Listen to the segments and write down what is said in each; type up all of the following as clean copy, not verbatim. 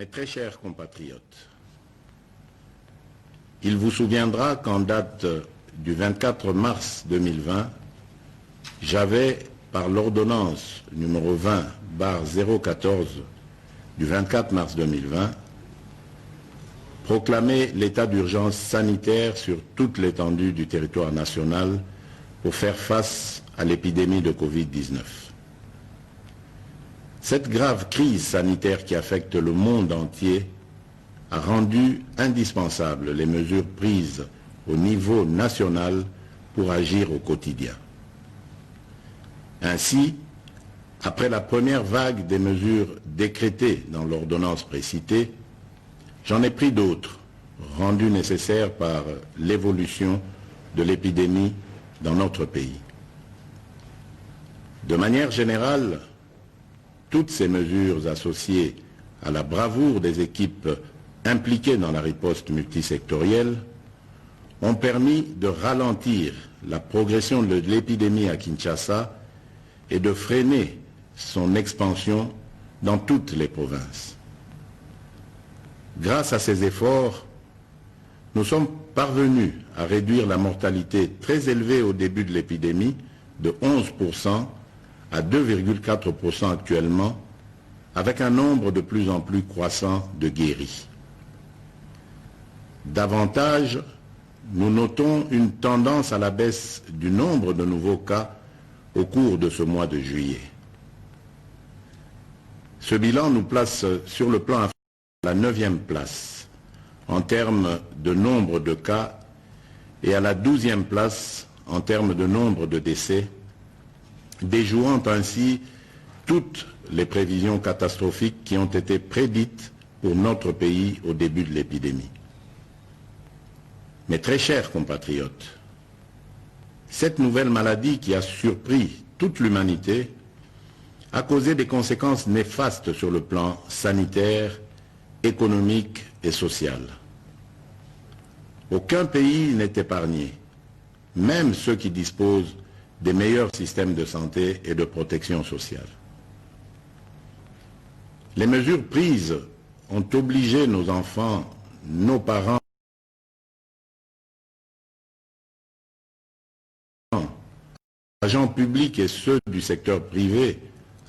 Mes très chers compatriotes, il vous souviendra qu'en date du 24 mars 2020, j'avais, par l'ordonnance numéro 20/014 du 24 mars 2020, proclamé l'état d'urgence sanitaire sur toute l'étendue du territoire national pour faire face à l'épidémie de Covid-19. Cette grave crise sanitaire qui affecte le monde entier a rendu indispensables les mesures prises au niveau national pour agir au quotidien. Ainsi, après la première vague des mesures décrétées dans l'ordonnance précitée, j'en ai pris d'autres, rendues nécessaires par l'évolution de l'épidémie dans notre pays. De manière générale, toutes ces mesures associées à la bravoure des équipes impliquées dans la riposte multisectorielle ont permis de ralentir la progression de l'épidémie à Kinshasa et de freiner son expansion dans toutes les provinces. Grâce à ces efforts, nous sommes parvenus à réduire la mortalité très élevée au début de l'épidémie de 11% à 2,4% actuellement, avec un nombre de plus en plus croissant de guéris. Davantage, nous notons une tendance à la baisse du nombre de nouveaux cas au cours de ce mois de juillet. Ce bilan nous place sur le plan africain à la 9e place en termes de nombre de cas et à la 12e place en termes de nombre de décès, déjouant ainsi toutes les prévisions catastrophiques qui ont été prédites pour notre pays au début de l'épidémie. Mes très chers compatriotes, cette nouvelle maladie qui a surpris toute l'humanité a causé des conséquences néfastes sur le plan sanitaire, économique et social. Aucun pays n'est épargné, même ceux qui disposent des meilleurs systèmes de santé et de protection sociale. Les mesures prises ont obligé nos enfants, nos parents, agents publics et ceux du secteur privé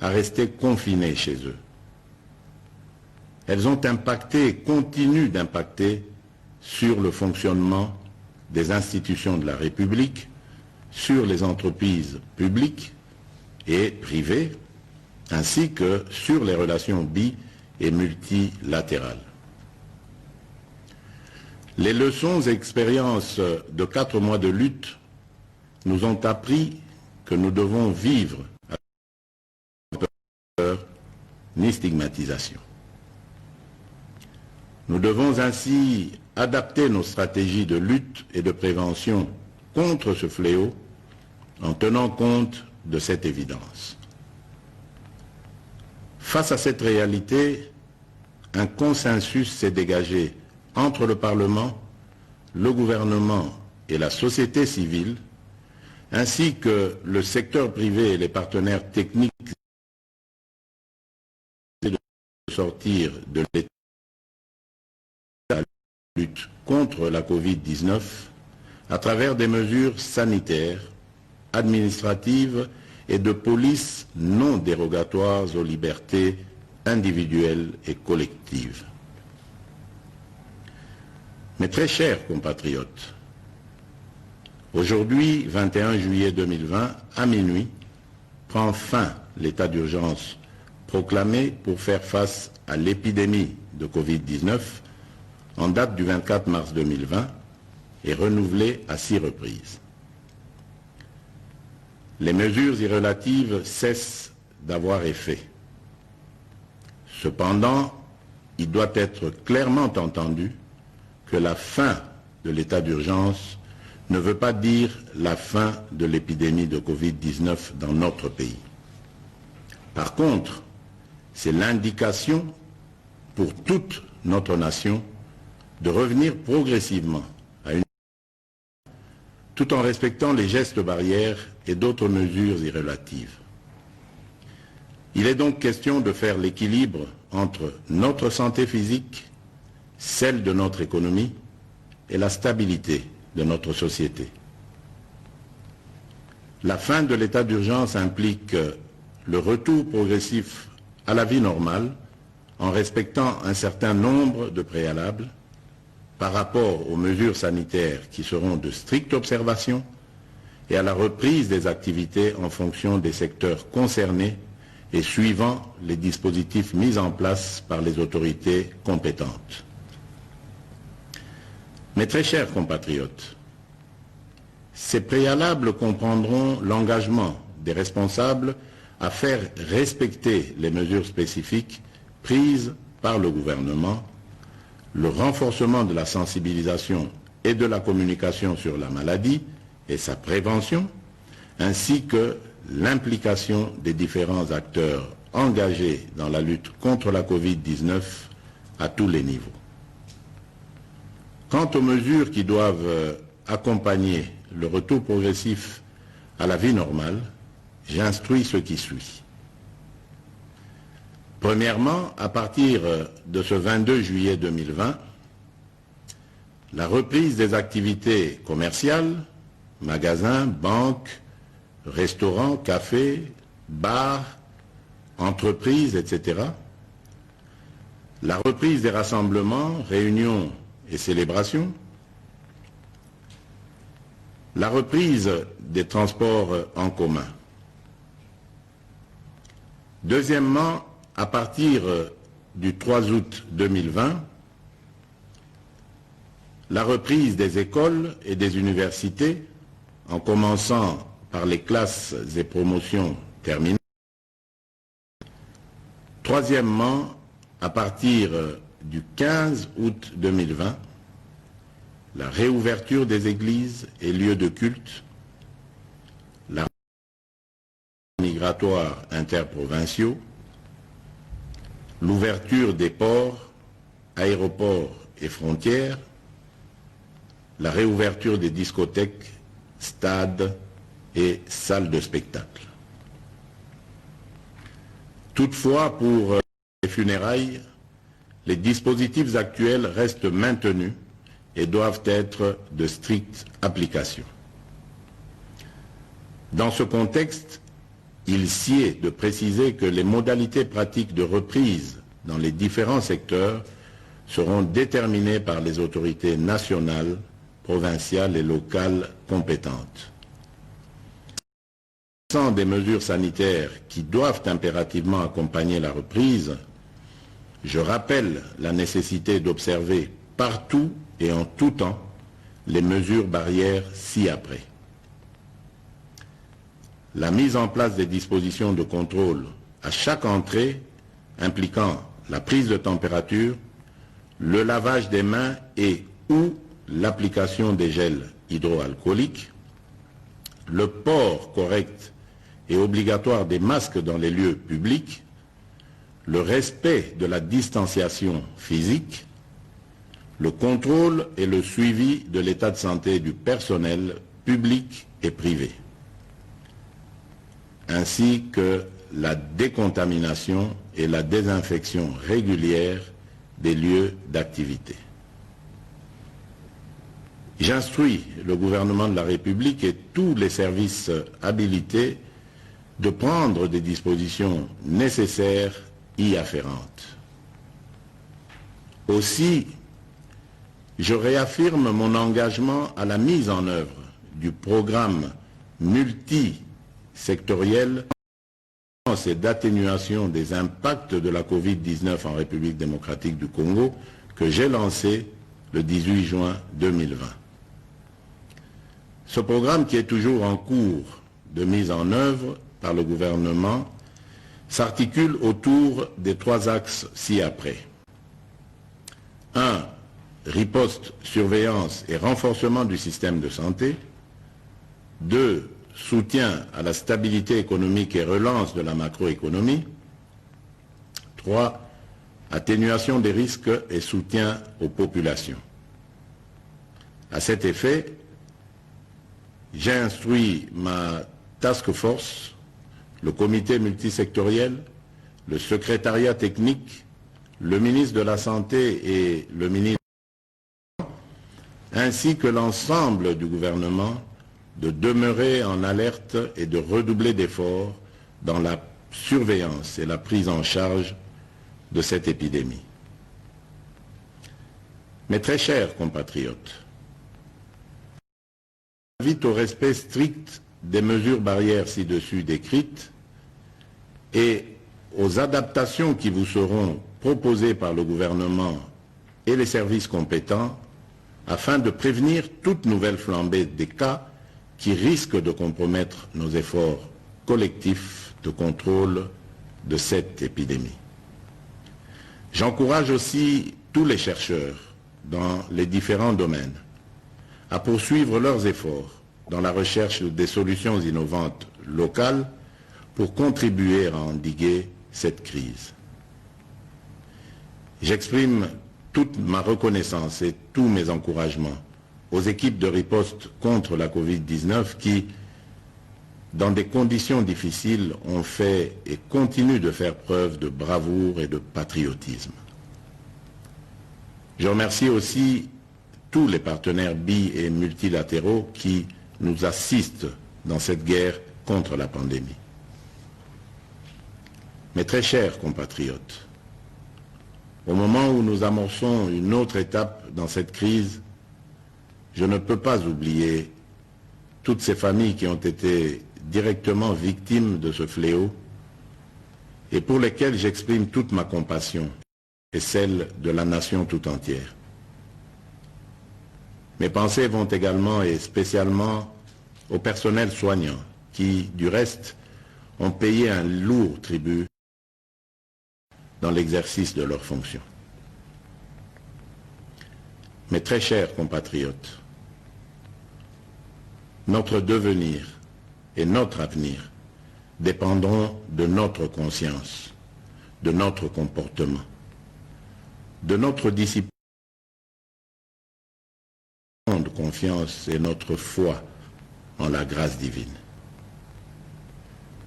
à rester confinés chez eux. Elles ont impacté et continuent d'impacter sur le fonctionnement des institutions de la République, sur les entreprises publiques et privées, ainsi que sur les relations bi- et multilatérales. Les leçons et expériences de 4 mois de lutte nous ont appris que nous devons vivre avec peur ni stigmatisation. Nous devons ainsi adapter nos stratégies de lutte et de prévention contre ce fléau en tenant compte de cette évidence. Face à cette réalité, un consensus s'est dégagé entre le Parlement, le gouvernement et la société civile, ainsi que le secteur privé et les partenaires techniques de sortir de l'état de lutte contre la Covid-19 à travers des mesures sanitaires, administratives et de police non dérogatoires aux libertés individuelles et collectives. Mes très chers compatriotes, aujourd'hui, 21 juillet 2020, à minuit, prend fin l'état d'urgence proclamé pour faire face à l'épidémie de Covid-19 en date du 24 mars 2020 et renouvelé à 6 reprises. Les mesures y relatives cessent d'avoir effet. Cependant, il doit être clairement entendu que la fin de l'état d'urgence ne veut pas dire la fin de l'épidémie de Covid-19 dans notre pays. Par contre, c'est l'indication pour toute notre nation de revenir progressivement à une tout en respectant les gestes barrières et d'autres mesures y relatives. Il est donc question de faire l'équilibre entre notre santé physique, celle de notre économie et la stabilité de notre société. La fin de l'état d'urgence implique le retour progressif à la vie normale en respectant un certain nombre de préalables par rapport aux mesures sanitaires qui seront de stricte observation et à la reprise des activités en fonction des secteurs concernés et suivant les dispositifs mis en place par les autorités compétentes. Mes très chers compatriotes, ces préalables comprendront l'engagement des responsables à faire respecter les mesures spécifiques prises par le gouvernement, le renforcement de la sensibilisation et de la communication sur la maladie et sa prévention, ainsi que l'implication des différents acteurs engagés dans la lutte contre la Covid-19 à tous les niveaux. Quant aux mesures qui doivent accompagner le retour progressif à la vie normale, j'instruis ce qui suit. Premièrement, à partir de ce 22 juillet 2020, la reprise des activités commerciales, magasins, banques, restaurants, cafés, bars, entreprises, etc. La reprise des rassemblements, réunions et célébrations. La reprise des transports en commun. Deuxièmement, à partir du 3 août 2020, la reprise des écoles et des universités, en commençant par les classes et promotions terminales. Troisièmement, à partir du 15 août 2020, la réouverture des églises et lieux de culte, la migratoire interprovinciaux, l'ouverture des ports, aéroports et frontières, la réouverture des discothèques, stades et salles de spectacle. Toutefois, pour les funérailles, les dispositifs actuels restent maintenus et doivent être de stricte application. Dans ce contexte, il sied de préciser que les modalités pratiques de reprise dans les différents secteurs seront déterminées par les autorités nationales, provinciales et locales compétentes. Sans des mesures sanitaires qui doivent impérativement accompagner la reprise, je rappelle la nécessité d'observer partout et en tout temps les mesures barrières ci-après. La mise en place des dispositions de contrôle à chaque entrée impliquant la prise de température, le lavage des mains et ou l'application des gels hydroalcooliques, le port correct et obligatoire des masques dans les lieux publics, le respect de la distanciation physique, le contrôle et le suivi de l'état de santé du personnel public et privé, ainsi que la décontamination et la désinfection régulière des lieux d'activité. J'instruis le gouvernement de la République et tous les services habilités de prendre des dispositions nécessaires y afférentes. Aussi, je réaffirme mon engagement à la mise en œuvre du programme multisectoriel et d'atténuation des impacts de la Covid-19 en République démocratique du Congo que j'ai lancé le 18 juin 2020. Ce programme, qui est toujours en cours de mise en œuvre par le gouvernement, s'articule autour des 3 axes ci-après. 1. Riposte, surveillance et renforcement du système de santé. 2. Soutien à la stabilité économique et relance de la macroéconomie. 3. Atténuation des risques et soutien aux populations. À cet effet, j'ai instruit ma task force, le comité multisectoriel, le secrétariat technique, le ministre de la Santé et le ministre ainsi que l'ensemble du gouvernement de demeurer en alerte et de redoubler d'efforts dans la surveillance et la prise en charge de cette épidémie. Mes très chers compatriotes, j'invite au respect strict des mesures barrières ci-dessus décrites et aux adaptations qui vous seront proposées par le gouvernement et les services compétents afin de prévenir toute nouvelle flambée des cas qui risquent de compromettre nos efforts collectifs de contrôle de cette épidémie. J'encourage aussi tous les chercheurs dans les différents domaines à poursuivre leurs efforts dans la recherche des solutions innovantes locales pour contribuer à endiguer cette crise. J'exprime toute ma reconnaissance et tous mes encouragements aux équipes de riposte contre la Covid-19 qui, dans des conditions difficiles, ont fait et continuent de faire preuve de bravoure et de patriotisme. Je remercie aussi tous les partenaires bi- et multilatéraux qui nous assistent dans cette guerre contre la pandémie. Mes très chers compatriotes, au moment où nous amorçons une autre étape dans cette crise, je ne peux pas oublier toutes ces familles qui ont été directement victimes de ce fléau et pour lesquelles j'exprime toute ma compassion et celle de la nation tout entière. Mes pensées vont également et spécialement au personnel soignant qui, du reste, ont payé un lourd tribut dans l'exercice de leurs fonctions. Mes très chers compatriotes, notre devenir et notre avenir dépendront de notre conscience, de notre comportement, de notre discipline, de confiance et notre foi en la grâce divine.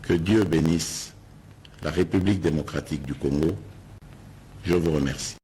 Que Dieu bénisse la République démocratique du Congo. Je vous remercie.